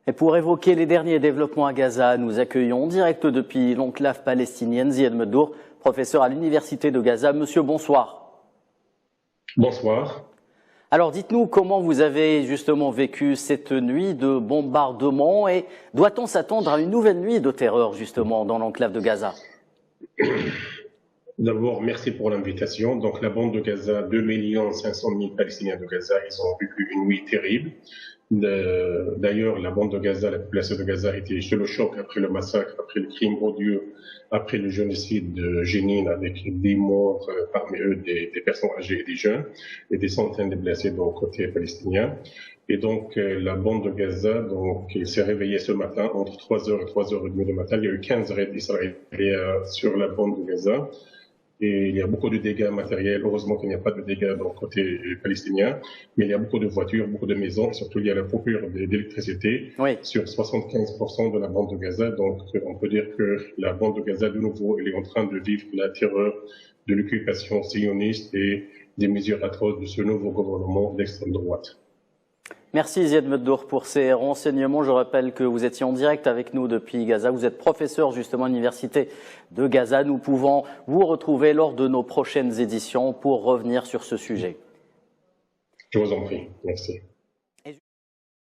Et pour évoquer les derniers développements à Gaza, nous accueillons en direct depuis l'enclave palestinienne Ziad Meddour, professeur à l'université de Gaza. Monsieur, bonsoir. Bonsoir. Alors dites-nous comment vous avez justement vécu cette nuit de bombardement et doit-on s'attendre à une nouvelle nuit de terreur justement dans l'enclave de Gaza? D'abord, merci pour l'invitation. Donc, la bande de Gaza, 2 500 000 Palestiniens de Gaza, ils ont vécu une nuit terrible. D'ailleurs, la bande de Gaza, la population de Gaza était sous le choc après le massacre, après le crime odieux, après le génocide de Jenin avec des morts, parmi eux des personnes âgées et des jeunes, et des centaines de blessés donc côté palestinien. Et donc, la bande de Gaza, donc, s'est réveillée ce matin entre 3h et 3h30 du matin. Il y a eu 15 raids israéliens sur la bande de Gaza. Et il y a beaucoup de dégâts matériels. Heureusement qu'il n'y a pas de dégâts dans le côté palestinien, mais il y a beaucoup de voitures, beaucoup de maisons, et surtout il y a la coupure d'électricité sur 75% de la bande de Gaza. Donc on peut dire que la bande de Gaza, de nouveau, elle est en train de vivre la terreur de l'occupation sioniste et des mesures atroces de ce nouveau gouvernement d'extrême droite. Merci Ziad Meddour pour ces renseignements. Je rappelle que vous étiez en direct avec nous depuis Gaza. Vous êtes professeur justement à l'université de Gaza. Nous pouvons vous retrouver lors de nos prochaines éditions pour revenir sur ce sujet. Je vous en prie. Merci.